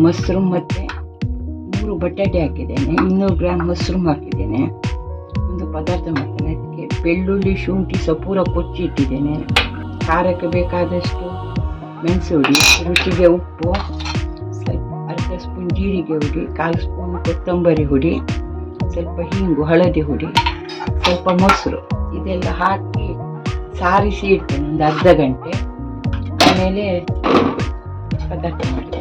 Mushroom ಮತ್ತು 3 ಬಟಾಟೆ ಹಾಕಿದ್ದೇನೆ, 200 ಗ್ರಾಮ್ ಮಶ್ರೂಮ್ ಹಾಕಿದ್ದೇನೆ. ಒಂದು ಪದಾರ್ಥ ಮಾಡ್ತೇನೆ. ಅದಕ್ಕೆ ಬೆಳ್ಳುಳ್ಳಿ, ಶುಂಠಿ ಸಹ ಪೂರ ಕೊಚ್ಚಿ ಇಟ್ಟಿದ್ದೇನೆ. ಖಾರಕ್ಕೆ ಬೇಕಾದಷ್ಟು ಮೆಣಸು ಹುಡಿ, ರುಚಿಗೆ ಉಪ್ಪು, ಸ್ವಲ್ಪ ಅರ್ಧ ಸ್ಪೂನ್ ಜೀರಿಗೆ ಹುಡಿ, 1/4 ಸ್ಪೂನ್ ಕೊತ್ತಂಬರಿ ಹುಡಿ, ಸ್ವಲ್ಪ ಹಿಂಗು, ಹಳದಿ ಹುಡಿ, ಸ್ವಲ್ಪ ಮೊಸರು, ಇದೆಲ್ಲ ಹಾಕಿ ಸಾರಿಸಿ ಇಡ್ತೇನೆ ಒಂದು ಅರ್ಧ ಗಂಟೆ. ಆಮೇಲೆ ಪದಾರ್ಥ ಮಾಡ್ತೇನೆ.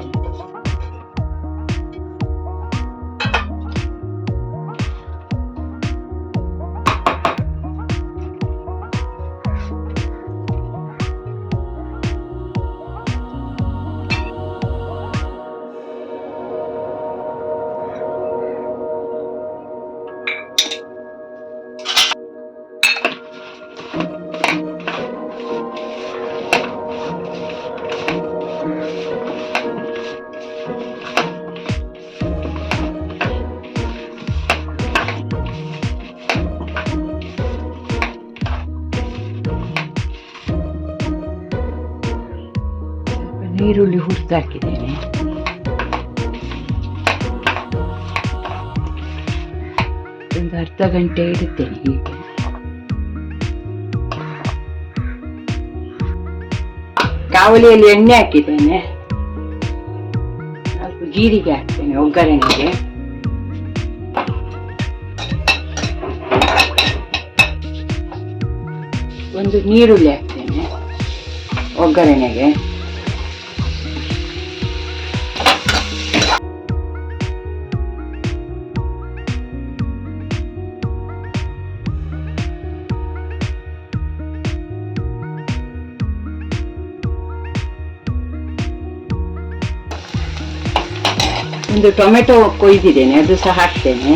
ಈರುಳ್ಳಿ ಹುರಿದು ಹಾಕಿದ್ದೇನೆ. ಒಂದು ಅರ್ಧ ಗಂಟೆ ಇಡುತ್ತೇನೆ ಹೀಗೆ. ಕಾವಲಿಯಲ್ಲಿ ಎಣ್ಣೆ ಹಾಕಿದ್ದೇನೆ. 4 ಜೀರಿಗೆ ಹಾಕ್ತೇನೆ ಒಗ್ಗರಣೆಗೆ. ಒಂದು ನೀರುಳ್ಳಿ ಹಾಕ್ತೇನೆ ಒಗ್ಗರಣೆಗೆ. ಒಂದು ಟೊಮೆಟೊ ಕೊಯ್ದಿದ್ದೇನೆ, ಅದು ಸಹ ಹಾಕ್ತೇನೆ.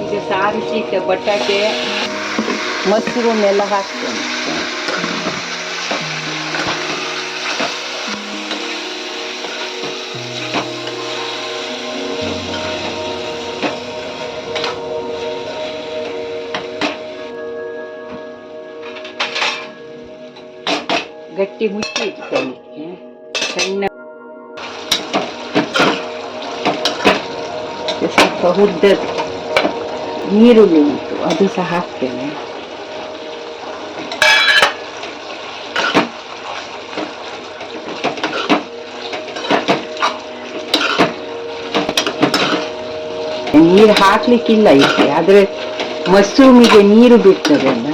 ಈಗ ಸಾರಿಸಿಟ್ಟ ಬಟಾಟೆ, ಮಶ್ರೂಮ್ ಎಲ್ಲ ಹಾಕ್ತೇನೆ. ಗಟ್ಟಿ ಮುಚ್ಚಿ ಇಟ್ಕೊಳ್ಳಿ. ಸಣ್ಣ ಸ್ವಲ್ಪ ಹುರಿದ ನೀರುಳ್ಳಿ ಉಂಟು, ಅದು ಸಹ ಹಾಕ್ತೇನೆ. ನೀರು ಹಾಕ್ಲಿಕ್ಕಿಲ್ಲ ಇದಕ್ಕೆ, ಆದ್ರೆ ಮಶ್ರೂಮಿಗೆ ನೀರು ಬಿಡ್ತದಲ್ಲ.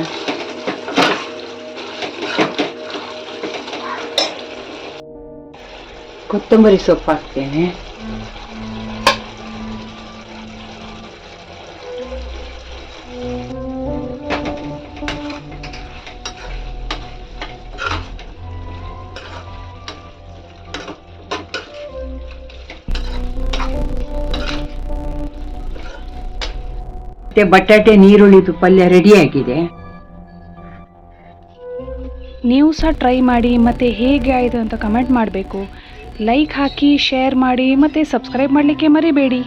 ಕೊತ್ತಂಬರಿ ಸೊಪ್ಪು ಹಾಕ್ತೇನೆ. ಮತ್ತೆ ಬಟಾಟೆ ನೀರುಳ್ಳಿದು ಪಲ್ಯ ರೆಡಿಯಾಗಿದೆ. ನೀವು ಸಹ ಟ್ರೈ ಮಾಡಿ ಮತ್ತು ಹೇಗೆ ಆಯಿತು ಅಂತ ಕಮೆಂಟ್ ಮಾಡಬೇಕು. ಲೈಕ್ ಹಾಕಿ, ಶೇರ್ ಮಾಡಿ ಮತ್ತು ಸಬ್ಸ್ಕ್ರೈಬ್ ಮಾಡಲಿಕ್ಕೆ ಮರಿಬೇಡಿ.